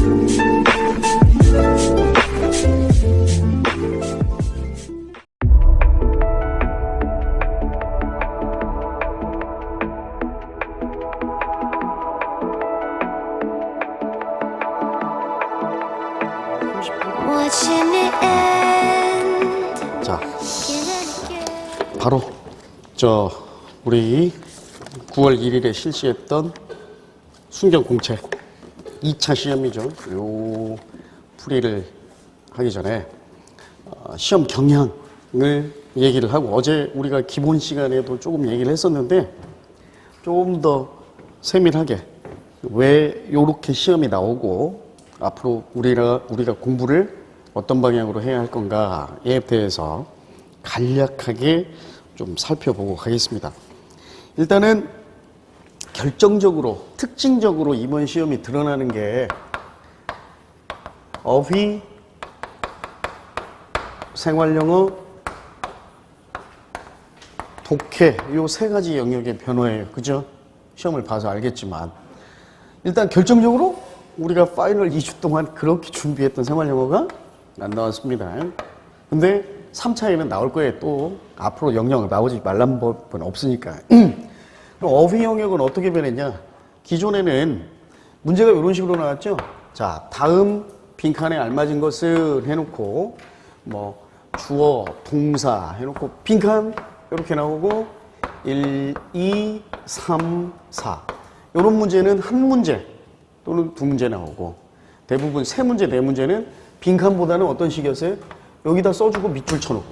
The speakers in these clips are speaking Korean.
자, 바로 우리 9월 1일에 실시했던 순경공채 2차 시험이죠. 요 풀이를 하기 전에 시험 경향을 얘기를 하고, 어제 우리가 기본 시간에도 조금 얘기를 했었는데 좀 더 세밀하게 왜 요렇게 시험이 나오고 앞으로 우리가 공부를 어떤 방향으로 해야 할 건가에 대해서 간략하게 좀 살펴보고 가겠습니다. 일단은 결정적으로, 특징적으로 이번 시험이 드러나는 게 어휘, 생활영어, 독해, 요 세 가지 영역의 변화예요. 그죠? 시험을 봐서 알겠지만 일단 결정적으로 우리가 파이널 2주 동안 그렇게 준비했던 생활영어가 안 나왔습니다. 근데 3차에는 나올 거예요. 또 앞으로 영역 나오지 말란 법은 없으니까. 어휘 영역은 어떻게 변했냐? 기존에는 문제가 이런 식으로 나왔죠. 자, 다음 빈칸에 알맞은 것을 해놓고 뭐 주어, 동사 해놓고 빈칸 이렇게 나오고 1, 2, 3, 4 이런 문제는 한 문제 또는 두 문제 나오고, 대부분 세 문제, 네 문제는 빈칸보다는 어떤 식이었어요? 여기다 써주고 밑줄 쳐놓고.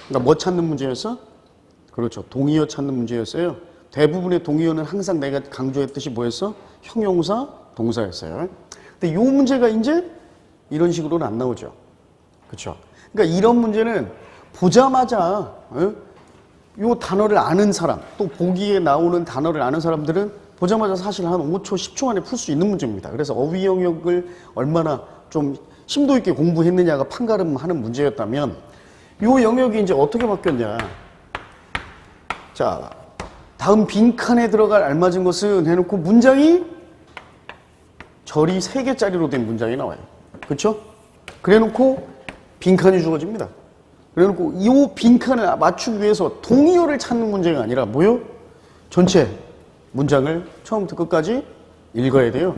그러니까 뭐 찾는 문제였어? 그렇죠. 동의어 찾는 문제였어요. 대부분의 동의어는 항상 내가 강조했듯이 뭐였어? 형용사, 동사였어요. 근데 이 문제가 이제 이런 식으로는 안 나오죠. 그렇죠. 그러니까 이런 문제는 보자마자 이 단어를 아는 사람, 또 보기에 나오는 단어를 아는 사람들은 보자마자 사실 한 5초, 10초 안에 풀 수 있는 문제입니다. 그래서 어휘 영역을 얼마나 좀 심도 있게 공부했느냐가 판가름하는 문제였다면, 이 영역이 이제 어떻게 바뀌었냐. 자, 다음 빈칸에 들어갈 알맞은 것은 해놓고 문장이 절이 3개짜리로 된 문장이 나와요. 그렇죠? 그래놓고 빈칸이 주어집니다. 그래놓고 이 빈칸을 맞추기 위해서 동의어를 찾는 문제가 아니라 뭐요? 전체 문장을 처음부터 끝까지 읽어야 돼요.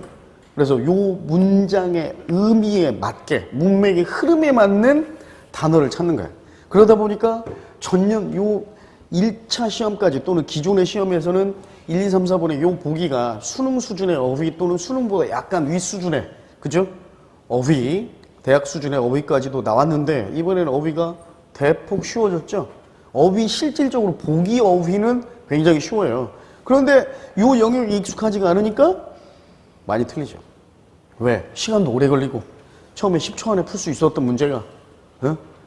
그래서 이 문장의 의미에 맞게, 문맥의 흐름에 맞는 단어를 찾는 거예요. 그러다 보니까 전년 요 1차 시험까지 또는 기존의 시험에서는 1, 2, 3, 4번의 요 보기가 수능 수준의 어휘 또는 수능보다 약간 위 수준의, 그죠? 어휘, 대학 수준의 어휘까지도 나왔는데 이번에는 어휘가 대폭 쉬워졌죠. 어휘 실질적으로 보기 어휘는 굉장히 쉬워요. 그런데 요 영역이 익숙하지가 않으니까 많이 틀리죠. 왜? 시간도 오래 걸리고 처음에 10초 안에 풀 수 있었던 문제가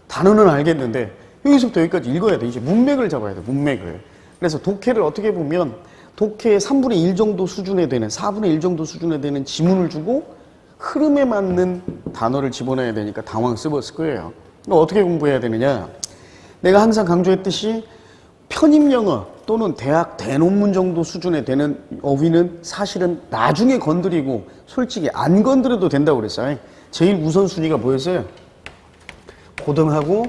단어는 알겠는데 여기서부터 여기까지 읽어야 돼. 이제 문맥을 잡아야 돼. 문맥을. 그래서 독해를 어떻게 보면 독해의 3분의 1 정도 수준에 되는, 4분의 1 정도 수준에 되는 지문을 주고 흐름에 맞는 단어를 집어넣어야 되니까 당황스러웠을 거예요. 그럼 어떻게 공부해야 되느냐? 내가 항상 강조했듯이 편입영어 또는 대학 대논문 정도 수준에 되는 어휘는 사실은 나중에 건드리고 솔직히 안 건드려도 된다고 그랬어요. 제일 우선순위가 뭐였어요? 고등하고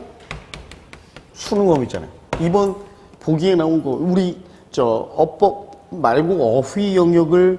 수능어휘 있잖아요. 이번 보기에 나온 거 우리 어법 말고 어휘 영역을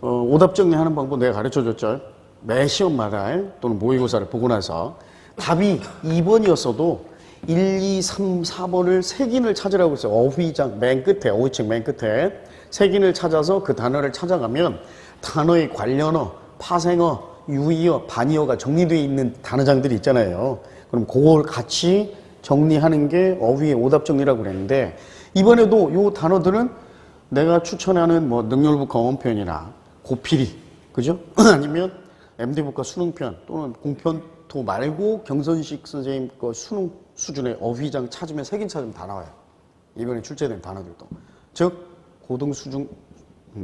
오답 정리하는 방법 내가 가르쳐 줬죠. 매 시험마다 또는 모의고사를 보고 나서 답이 2번이었어도 1, 2, 3, 4번을 색인을 찾으라고 했어요. 어휘장 맨 끝에, 어휘책 맨 끝에 색인을 찾아서 그 단어를 찾아가면 단어의 관련어, 파생어, 유의어, 반의어가 정리되어 있는 단어장들이 있잖아요. 그럼 그걸 같이 정리하는 게 어휘의 오답 정리라고 그랬는데, 이번에도 요 단어들은 내가 추천하는 뭐 능률부 검언편이나 고필이, 그죠? 아니면 MD북과 수능편 또는 공편토 말고 경선식 선생님 거 수능 수준의 어휘장 찾으면 색인 찾으면 다 나와요. 이번에 출제된 단어들도. 즉 고등 수준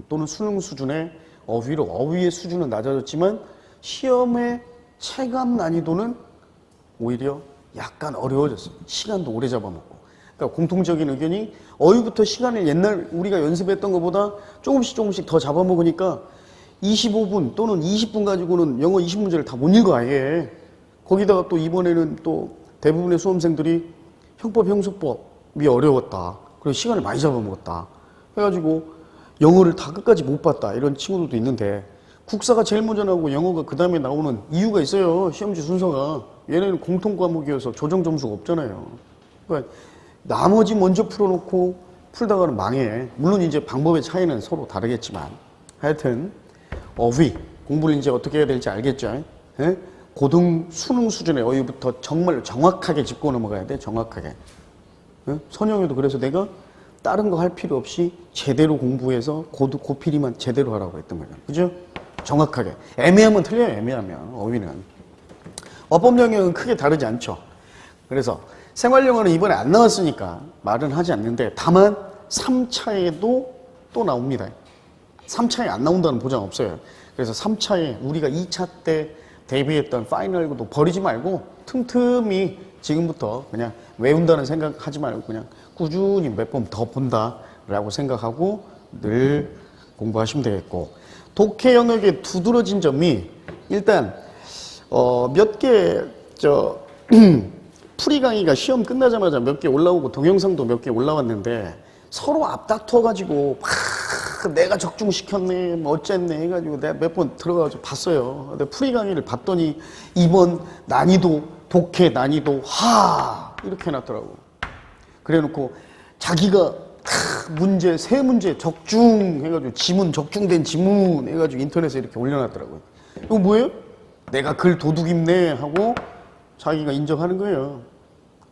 또는 수능 수준의 어휘로 어휘의 수준은 낮아졌지만 시험의 체감 난이도는 오히려 약간 어려워졌어요. 시간도 오래 잡아먹고. 그러니까 공통적인 의견이 어휘부터 시간을 옛날 우리가 연습했던 것보다 조금씩 더 잡아먹으니까 25분 또는 20분 가지고는 영어 20문제를 다 못 읽어 아예. 거기다가 또 이번에는 또 대부분의 수험생들이 형법, 형소법이 어려웠다. 그리고 시간을 많이 잡아먹었다. 해가지고 영어를 다 끝까지 못 봤다. 이런 친구들도 있는데 국사가 제일 먼저 나오고 영어가 그 다음에 나오는 이유가 있어요. 시험지 순서가. 얘네는 공통 과목이어서 조정 점수가 없잖아요. 그러니까 나머지 먼저 풀어놓고 풀다가는 망해. 물론 이제 방법의 차이는 서로 다르겠지만 하여튼 어휘 공부를 이제 어떻게 해야 될지 알겠죠. 예? 고등 수능 수준의 어휘부터 정말 정확하게 짚고 넘어가야 돼. 정확하게. 예? 선영이도 그래서 내가 다른 거 할 필요 없이 제대로 공부해서 고필이만 제대로 하라고 했던 거예요. 그죠? 정확하게. 애매하면 틀려요. 애매하면 어휘는. 어법 영역은 크게 다르지 않죠. 그래서 생활영어는 이번에 안 나왔으니까 말은 하지 않는데 다만 3차에도 또 나옵니다. 3차에 안 나온다는 보장 없어요. 그래서 3차에 우리가 2차 때 대비했던 파이널도 버리지 말고 틈틈이 지금부터 그냥 외운다는 생각하지 말고 그냥 꾸준히 몇 번 더 본다라고 생각하고 늘 공부하시면 되겠고, 독해 영역에 두드러진 점이 일단 몇 개 풀이 강의가 시험 끝나자마자 몇 개 올라오고 동영상도 몇 개 올라왔는데 서로 앞다퉈가지고 내가 적중시켰네 뭐 어쨌네 해가지고 내가 몇 번 들어가서 봤어요. 근데 풀이 강의를 봤더니 이번 난이도 독해 난이도 이렇게 해놨더라고. 그래놓고 자기가 문제 세 문제 적중 해가지고 지문 적중된 지문 해가지고 인터넷에 이렇게 올려놨더라고요. 이거 뭐예요? 내가 글 도둑 입네 하고 자기가 인정하는 거예요.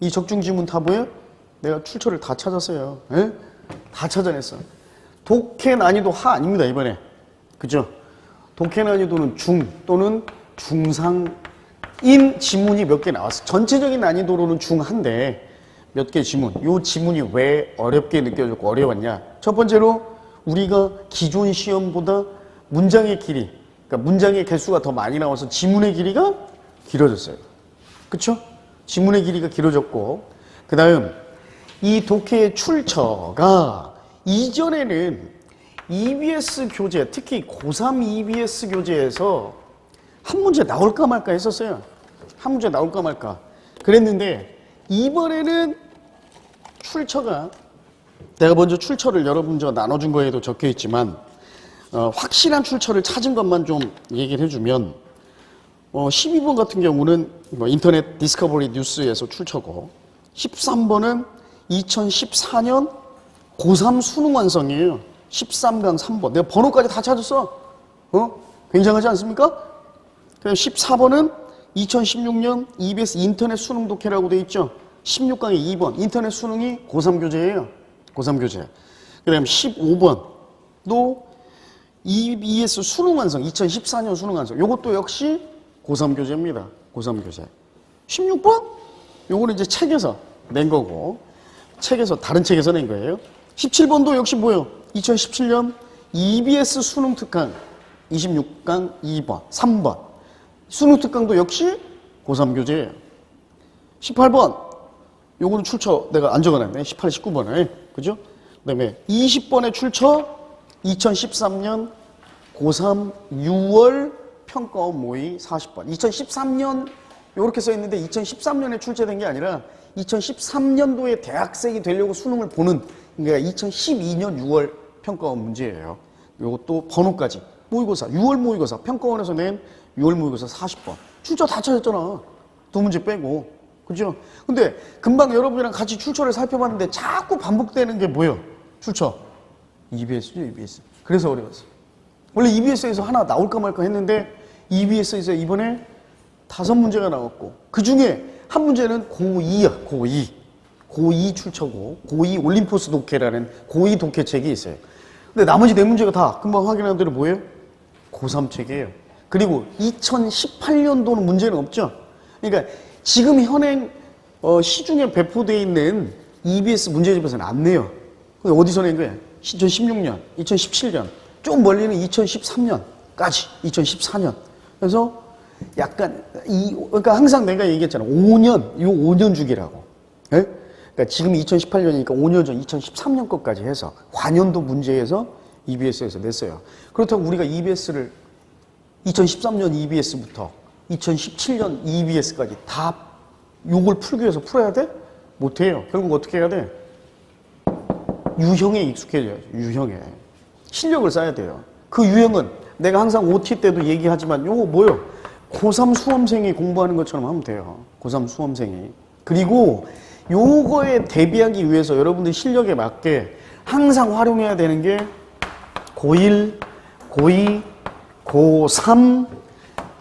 이 적중 지문 다 뭐예요? 내가 출처를 다 찾았어요. 에? 다 찾아냈어. 독해 난이도 아닙니다 이번에. 그죠? 독해 난이도는 중 또는 중상인 지문이 몇 개 나왔어. 전체적인 난이도로는 중한데 몇 개 지문. 요 지문이 왜 어렵게 느껴졌고 어려웠냐? 첫 번째로 우리가 기존 시험보다 문장의 길이, 그러니까 문장의 개수가 더 많이 나와서 지문의 길이가 길어졌어요. 그쵸? 지문의 길이가 길어졌고, 그 다음 이 독해의 출처가 이전에는 EBS 교재, 특히 고3 EBS 교재에서 한 문제 나올까 말까 했었어요. 한 문제 나올까 말까 그랬는데 이번에는 출처가, 내가 먼저 출처를 여러분 나눠준 거에도 적혀 있지만 확실한 출처를 찾은 것만 좀 얘기를 해주면 12번 같은 경우는 인터넷 디스커버리 뉴스에서 출처고, 13번은 2014년 고3 수능 완성이에요. 13강 3번. 내가 번호까지 다 찾았어. 굉장하지 않습니까? 그리고 14번은 2016년 EBS 인터넷 수능 독해라고 돼 있죠. 16강에 2번. 인터넷 수능이 고3 교재예요. 고3 교재. 그 다음 15번도 EBS 수능 완성, 2014년 수능 완성. 요것도 역시 고3 교재입니다. 고3 교재. 16번? 요거는 이제 책에서 낸 거고, 책에서, 다른 책에서 낸 거예요. 17번도 역시 뭐예요? 2017년 EBS 수능 특강 26강 2번, 3번. 수능 특강도 역시 고3 교재예요. 18번. 요거는 출처 내가 안 적어놨네. 18, 19번에. 그죠? 그 다음에 20번의 출처 2013년 고3 6월 평가원 모의 40번. 2013년 요렇게 써 있는데 2013년에 출제된 게 아니라 2013년도에 대학생이 되려고 수능을 보는, 그러니까 2012년 6월 평가원 문제예요. 요것도 번호까지. 모의고사, 6월 모의고사, 평가원에서 낸 6월 모의고사 40번. 출처 다 찾았잖아. 두 문제 빼고. 그죠? 근데 금방 여러분이랑 같이 출처를 살펴봤는데 자꾸 반복되는 게 뭐예요? 출처. EBS죠, EBS. 그래서 어려웠어. 원래 EBS에서 하나 나올까 말까 했는데 EBS에서 이번에 5문제가 나왔고, 그 중에 한 문제는 고2야, 고2. 고2 출처고, 고2 올림포스 독해라는 고2 독해책이 있어요. 근데 나머지 4문제가 다 금방 확인한 대로 뭐예요? 고3 책이에요. 그리고 2018년도는 문제는 없죠. 그러니까 지금 현행 시중에 배포되어 있는 EBS 문제집에서는 안 내요. 근데 어디서 낸 거예요? 2016년, 2017년, 좀 멀리는 2013년까지, 2014년. 그래서 약간 그러니까 항상 내가 얘기했잖아. 5년, 요 5년 주기라고. 예? 그러니까 지금 2018년이니까 5년 전 2013년 것까지 해서 관연도 문제에서 EBS에서 냈어요. 그렇다고 우리가 EBS를 2013년 EBS부터 2017년 EBS까지 다 요걸 풀기 위해서 풀어야 돼? 못해요. 결국 어떻게 해야 돼? 유형에 익숙해져야죠. 유형에. 실력을 쌓아야 돼요. 그 유형은 내가 항상 OT 때도 얘기하지만 요거 뭐요? 고3 수험생이 공부하는 것처럼 하면 돼요. 고3 수험생이. 그리고 요거에 대비하기 위해서 여러분들 실력에 맞게 항상 활용해야 되는 게 고1, 고2, 고3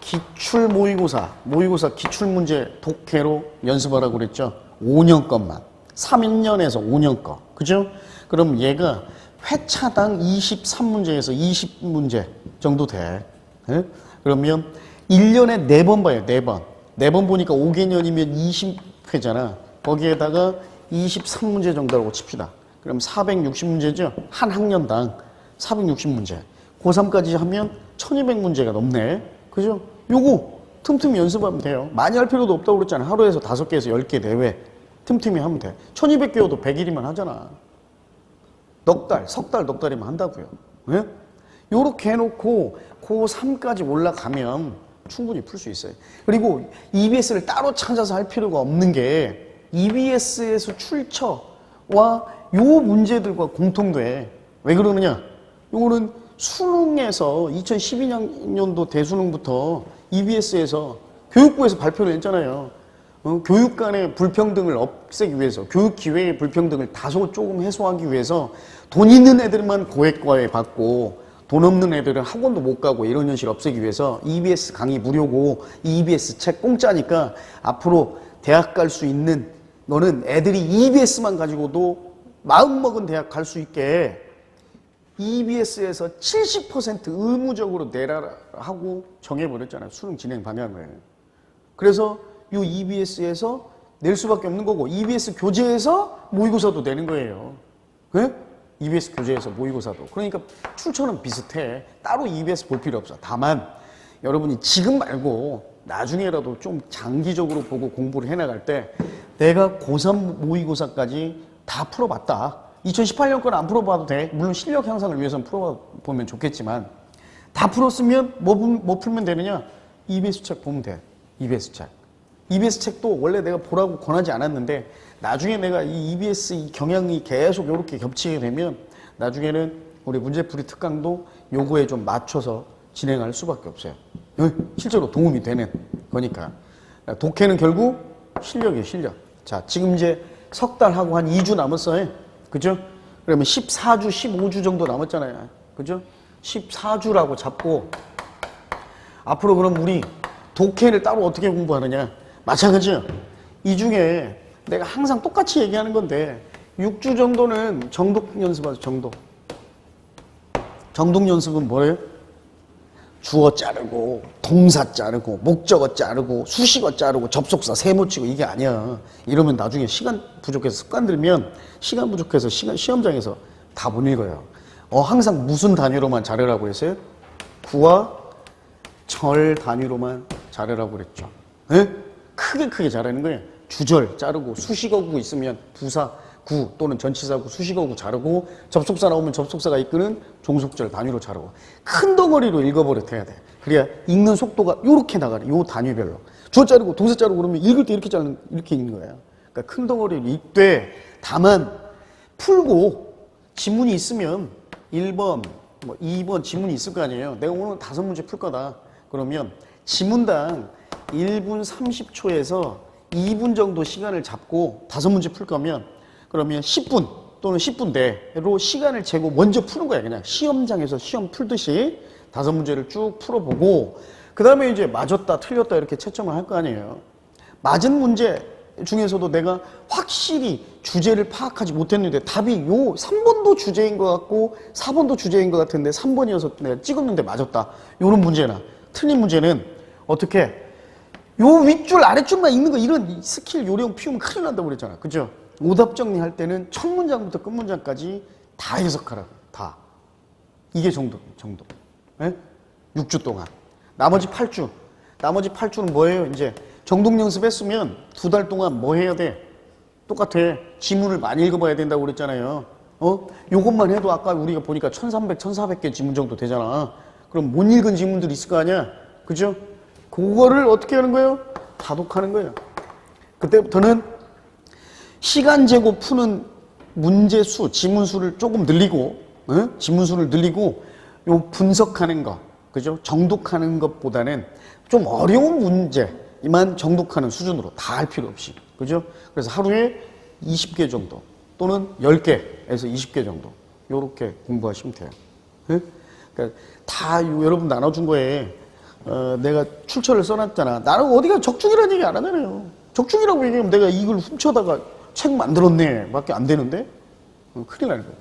기출 모의고사 기출문제 독해로 연습하라고 그랬죠. 5년 것만. 3년에서 5년 거. 그죠? 그럼 얘가 회차당 23문제에서 20문제 정도 돼. 예? 그러면 1년에 4번 봐요. 4번. 4번 보니까 5개년이면 20회잖아. 거기에다가 23문제 정도라고 칩시다. 그럼 460문제죠? 한 학년당 460문제. 고3까지 하면 1200문제가 넘네. 그죠? 요거 틈틈이 연습하면 돼요. 많이 할 필요도 없다고 그랬잖아. 하루에서 5개에서 10개 내외 틈틈이 하면 돼. 1200개여도 100일이면 하잖아. 넉 달이면 한다고요. 네? 요렇게 해놓고 고3까지 올라가면 충분히 풀 수 있어요. 그리고 EBS를 따로 찾아서 할 필요가 없는 게 EBS에서 출처와 요 문제들과 공통돼. 왜 그러느냐? 요거는 수능에서 2012년도 대수능부터 EBS에서 교육부에서 발표를 했잖아요. 교육 간의 불평등을 없애기 위해서, 교육 기회의 불평등을 다소 조금 해소하기 위해서 돈 있는 애들만 고액과외 받고 돈 없는 애들은 학원도 못 가고 이런 현실 없애기 위해서 EBS 강의 무료고 EBS 책 공짜니까 앞으로 대학 갈 수 있는 너는 애들이 EBS만 가지고도 마음먹은 대학 갈 수 있게 EBS에서 70% 의무적으로 내라 하고 정해버렸잖아요. 수능 진행 방향을. 그래서 이 EBS에서 낼 수밖에 없는 거고 EBS 교재에서 모의고사도 내는 거예요. 네? EBS 교재에서 모의고사도. 그러니까 출처는 비슷해. 따로 EBS 볼 필요 없어. 다만 여러분이 지금 말고 나중에라도 좀 장기적으로 보고 공부를 해나갈 때 내가 고3 모의고사까지 다 풀어봤다. 2018년 건 안 풀어봐도 돼. 물론 실력 향상을 위해서는 풀어보면 좋겠지만 다 풀었으면 뭐 풀면 되느냐? EBS 책 보면 돼. EBS 책. EBS 책도 원래 내가 보라고 권하지 않았는데 나중에 내가 이 EBS 이 경향이 계속 이렇게 겹치게 되면 나중에는 우리 문제풀이 특강도 요거에 좀 맞춰서 진행할 수밖에 없어요. 실제로 도움이 되는 거니까. 독해는 결국 실력이에요, 실력. 자, 지금 이제 석 달 하고 한 2주 남았어요. 그죠? 그러면 14주, 15주 정도 남았잖아요. 그죠? 14주라고 잡고 앞으로 그럼 우리 독해를 따로 어떻게 공부하느냐? 마찬가지야. 이 중에 내가 항상 똑같이 얘기하는 건데 6주 정도는 정독 연습하세요. 정독 연습은 뭐예요? 주어 자르고 동사 자르고 목적어 자르고 수식어 자르고 접속사 세모 치고 이게 아니야. 이러면 나중에 시간 부족해서 습관 들면 시간 부족해서 시험장에서 다 못 읽어요. 항상 무슨 단위로만 자르라고 했어요? 구와 절 단위로만 자르라고 그랬죠. 네? 크게 자르는 거예요. 주절 자르고 수식어구 있으면 부사 구 또는 전치사구 수식어구 자르고 접속사 나오면 접속사가 이끄는 종속절 단위로 자르고 큰 덩어리로 읽어버려야 돼. 그래야 읽는 속도가 요렇게 나가네. 요 단위별로. 주어 자르고 동사 자르고 그러면 읽을 때 이렇게 읽는 거예요. 그러니까 큰 덩어리로 읽되 다만 풀고 지문이 있으면 1번, 2번 지문이 있을 거 아니에요. 내가 오늘 5문제 풀 거다. 그러면 지문당 1분 30초에서 2분 정도 시간을 잡고 5문제 풀 거면 그러면 10분 또는 10분 내로 시간을 재고 먼저 푸는 거야. 그냥 시험장에서 시험 풀듯이 5문제를 쭉 풀어보고 그 다음에 이제 맞았다 틀렸다 이렇게 채점을 할 거 아니에요. 맞은 문제 중에서도 내가 확실히 주제를 파악하지 못했는데 답이 요 3번도 주제인 것 같고 4번도 주제인 것 같은데 3번이어서 내가 찍었는데 맞았다. 요런 문제나 틀린 문제는 어떻게 요 윗줄 아랫줄만 읽는 거 이런 스킬 요령 피우면 큰일 난다고 그랬잖아. 그죠? 오답 정리할 때는 첫 문장부터 끝 문장까지 다 해석하라고. 다. 이게 정도. 네? 6주 동안. 나머지 8주는 뭐예요? 이제 정독 연습했으면 2달 동안 뭐 해야 돼? 똑같아. 지문을 많이 읽어봐야 된다고 그랬잖아요. 요것만 해도 아까 우리가 보니까 1300, 1400개 지문 정도 되잖아. 그럼 못 읽은 지문들이 있을 거 아니야? 그죠? 그거를 어떻게 하는 거예요? 다독하는 거예요. 그때부터는 시간 재고 푸는 문제 수, 지문 수를 조금 늘리고, 지문 수를 늘리고, 요 분석하는 거, 그죠? 정독하는 것보다는 좀 어려운 문제만 정독하는 수준으로 다 할 필요 없이, 그죠? 그래서 하루에 20개 정도 또는 10개에서 20개 정도 요렇게 공부하시면 돼요. 그러니까 다 여러분 나눠준 거에 내가 출처를 써놨잖아. 나는 어디가 적중이라는 얘기 안 하잖아요. 적중이라고 얘기하면 내가 이걸 훔쳐다가 책 만들었네 밖에 안 되는데 큰일 나는 거예요.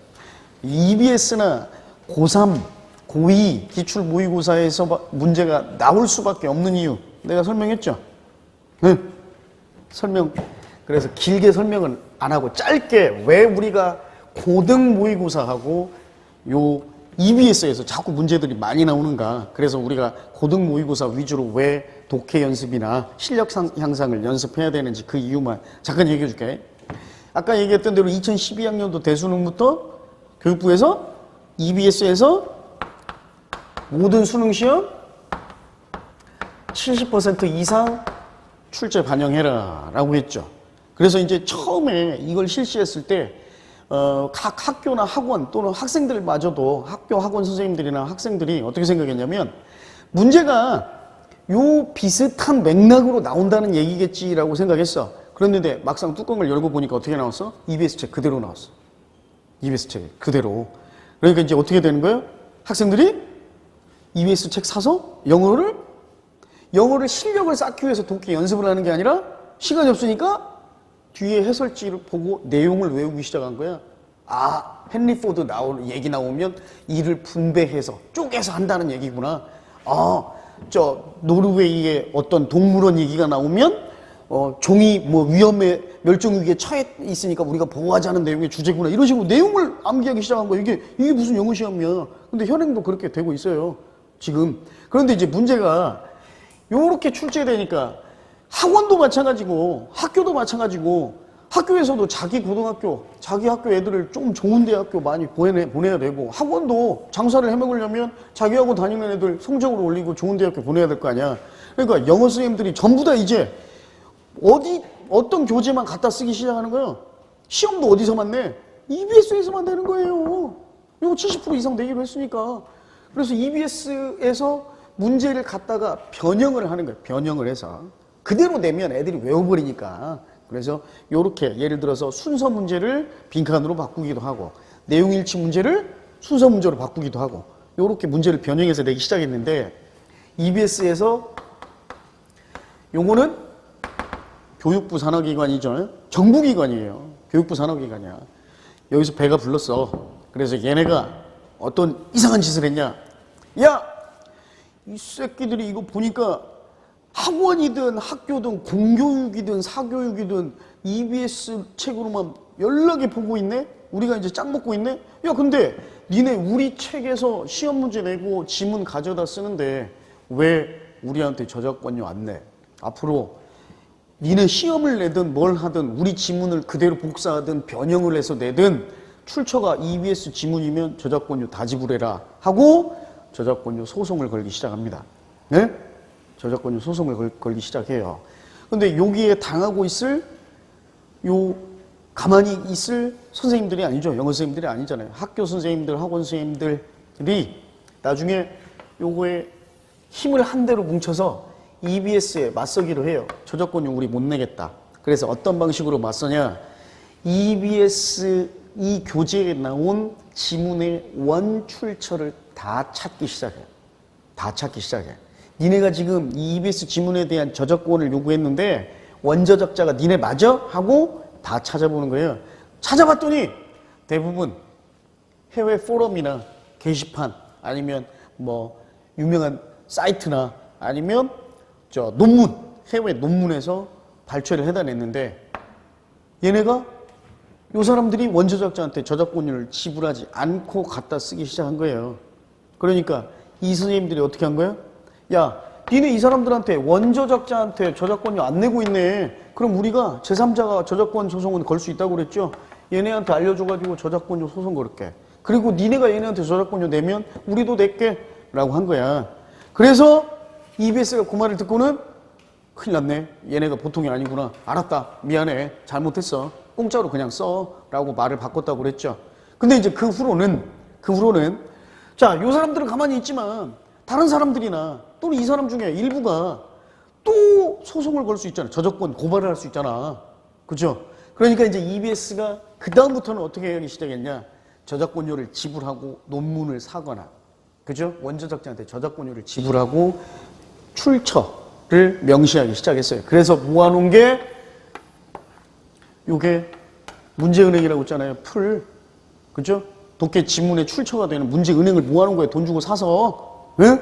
EBS나 고3, 고2 기출 모의고사에서 문제가 나올 수밖에 없는 이유 내가 설명했죠? 설명. 그래서 길게 설명은 안 하고 짧게 왜 우리가 고등 모의고사하고 요 EBS에서 자꾸 문제들이 많이 나오는가. 그래서 우리가 고등 모의고사 위주로 왜 독해 연습이나 실력 향상을 연습해야 되는지 그 이유만 잠깐 얘기해 줄게. 아까 얘기했던 대로 2012학년도 대수능부터 교육부에서 EBS에서 모든 수능시험 70% 이상 출제 반영해라 라고 했죠. 그래서 이제 처음에 이걸 실시했을 때 각 학교나 학원 또는 학생들마저도 학교 학원 선생님들이나 학생들이 어떻게 생각했냐면 문제가 요 비슷한 맥락으로 나온다는 얘기겠지라고 생각했어. 그런데 막상 뚜껑을 열고 보니까 어떻게 나왔어? EBS 책 그대로 나왔어. EBS 책 그대로. 그러니까 이제 어떻게 되는 거예요? 학생들이 EBS 책 사서 영어를 실력을 쌓기 위해서 독해 연습을 하는 게 아니라 시간이 없으니까 뒤에 해설지를 보고 내용을 외우기 시작한 거야. 아, 헨리 포드 얘기 나오면 이를 분배해서 쪼개서 한다는 얘기구나. 아, 노르웨이의 어떤 동물원 얘기가 나오면 종이 위험에 멸종 위기에 처해 있으니까 우리가 보호하자는 내용의 주제구나. 이런 식으로 내용을 암기하기 시작한 거야. 이게 무슨 영어 시험이야. 근데 현행도 그렇게 되고 있어요. 지금. 그런데 이제 문제가 요렇게 출제되니까 학원도 마찬가지고 학교도 마찬가지고 학교에서도 자기 고등학교, 자기 학교 애들을 좀 좋은 대학교 많이 보내야 되고 학원도 장사를 해먹으려면 자기 학원 다니는 애들 성적을 올리고 좋은 대학교 보내야 될 거 아니야. 그러니까 영어 선생님들이 전부 다 이제 어떤 교재만 갖다 쓰기 시작하는 거야. 시험도 어디서만 내? EBS에서만 내는 거예요. 이거 70% 이상 내기로 했으니까. 그래서 EBS에서 문제를 갖다가 변형을 하는 거예요. 변형을 해서. 그대로 내면 애들이 외워버리니까. 그래서 요렇게 예를 들어서 순서 문제를 빈칸으로 바꾸기도 하고 내용일치 문제를 순서 문제로 바꾸기도 하고 요렇게 문제를 변형해서 내기 시작했는데 EBS에서 요거는 교육부 산하기관이죠. 정부기관이에요. 교육부 산하기관이야. 여기서 배가 불렀어. 그래서 얘네가 어떤 이상한 짓을 했냐. 야! 이 새끼들이 이거 보니까 학원이든 학교든 공교육이든 사교육이든 EBS 책으로만 연락이 보고 있네? 우리가 이제 짝 먹고 있네? 야, 근데 니네 우리 책에서 시험 문제 내고 지문 가져다 쓰는데 왜 우리한테 저작권료 안 내? 앞으로 니네 시험을 내든 뭘 하든 우리 지문을 그대로 복사하든 변형을 해서 내든 출처가 EBS 지문이면 저작권료 다 지불해라 하고 저작권료 소송을 걸기 시작합니다. 네? 저작권료 소송을 걸기 시작해요. 근데 여기에 당하고 가만히 있을 선생님들이 아니죠. 영어 선생님들이 아니잖아요. 학교 선생님들, 학원 선생님들이 나중에 요거에 힘을 한 대로 뭉쳐서 EBS에 맞서기로 해요. 저작권료 우리 못 내겠다. 그래서 어떤 방식으로 맞서냐. EBS 이 교재에 나온 지문의 원출처를 다 찾기 시작해요. 다 찾기 시작해. 니네가 지금 이 EBS 지문에 대한 저작권을 요구했는데 원저작자가 니네 맞아? 하고 다 찾아보는 거예요. 찾아봤더니 대부분 해외 포럼이나 게시판 아니면 유명한 사이트나 아니면 논문, 해외 논문에서 발췌를 해다 냈는데 얘네가 요 사람들이 원저작자한테 저작권료를 지불하지 않고 갖다 쓰기 시작한 거예요. 그러니까 이 선생님들이 어떻게 한 거예요? 야, 니네 이 사람들한테 원저작자한테 저작권료 안 내고 있네. 그럼 우리가 제3자가 저작권 소송은 걸 수 있다고 그랬죠? 얘네한테 알려줘가지고 저작권료 소송 걸게. 그리고 니네가 얘네한테 저작권료 내면 우리도 낼게 라고 한 거야. 그래서 EBS가 그 말을 듣고는 큰일 났네. 얘네가 보통이 아니구나. 알았다. 미안해. 잘못했어. 공짜로 그냥 써. 라고 말을 바꿨다고 그랬죠. 근데 이제 그 후로는 자, 요 사람들은 가만히 있지만 다른 사람들이나 또는 이 사람 중에 일부가 또 소송을 걸 수 있잖아. 저작권 고발을 할 수 있잖아. 그죠? 그러니까 이제 EBS가 그다음부터는 어떻게 하기 시작했냐. 저작권료를 지불하고 논문을 사거나, 그죠? 원저작자한테 저작권료를 지불하고 출처를 명시하기 시작했어요. 그래서 모아놓은 게 요게 문제은행이라고 했잖아요. 그죠? 독해 지문의 출처가 되는 문제은행을 모아놓은 거예요. 돈 주고 사서. 응?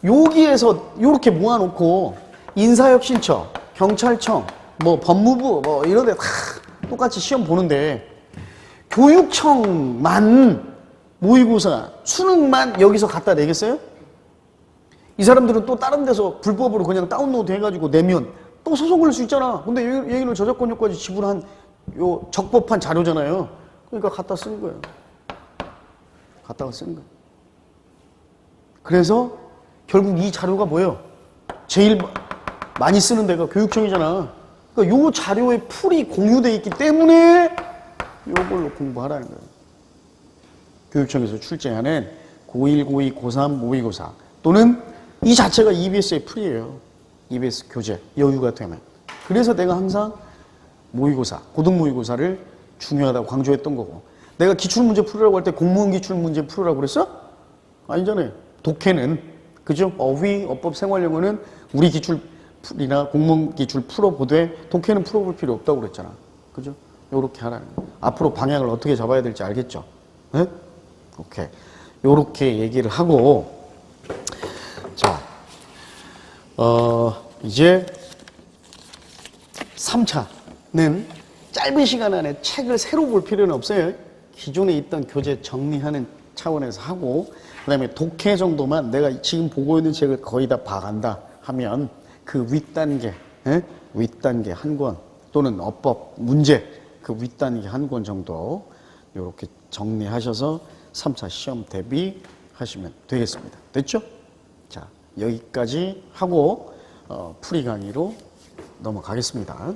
여기에서 요렇게 모아놓고 인사혁신처, 경찰청, 뭐 법무부 뭐 이런 데 다 똑같이 시험 보는데 교육청만 모의고사, 수능만 여기서 갖다 내겠어요? 이 사람들은 또 다른 데서 불법으로 그냥 다운로드 해가지고 내면 또 소송 걸릴 수 있잖아. 근데 여기는 저작권료까지 지불한 요 적법한 자료잖아요. 그러니까 갖다 쓰는 거예요. 갖다가 쓰는 거예요. 그래서 결국 이 자료가 뭐예요? 제일 많이 쓰는 데가 교육청이잖아. 그러니까 요 자료의 풀이 공유되어 있기 때문에 요걸로 공부하라는 거예요. 교육청에서 출제하는 고1, 고2, 고3 모의고사 또는 이 자체가 EBS의 풀이에요. EBS 교재 여유가 되면. 그래서 내가 항상 모의고사, 고등모의고사를 중요하다고 강조했던 거고, 내가 기출문제 풀으라고 할 때 공무원 기출문제 풀으라고 그랬어? 아니잖아요. 독해는, 그죠? 어휘, 어법, 생활영어는 우리 기출이나 공무원 기출 풀어보되 독해는 풀어볼 필요 없다고 그랬잖아. 그죠? 요렇게 하라는 거예요. 앞으로 방향을 어떻게 잡아야 될지 알겠죠? 네? 오케이. 요렇게 얘기를 하고, 자, 이제 3차는 짧은 시간 안에 책을 새로 볼 필요는 없어요. 기존에 있던 교재 정리하는 차원에서 하고, 그 다음에 독해 정도만 내가 지금 보고 있는 책을 거의 다 봐간다 하면 그 윗단계, 윗단계 한 권 또는 어법 문제 그 윗단계 한 권 정도 이렇게 정리하셔서 3차 시험 대비하시면 되겠습니다. 됐죠? 자, 여기까지 하고 풀이 강의로 넘어가겠습니다.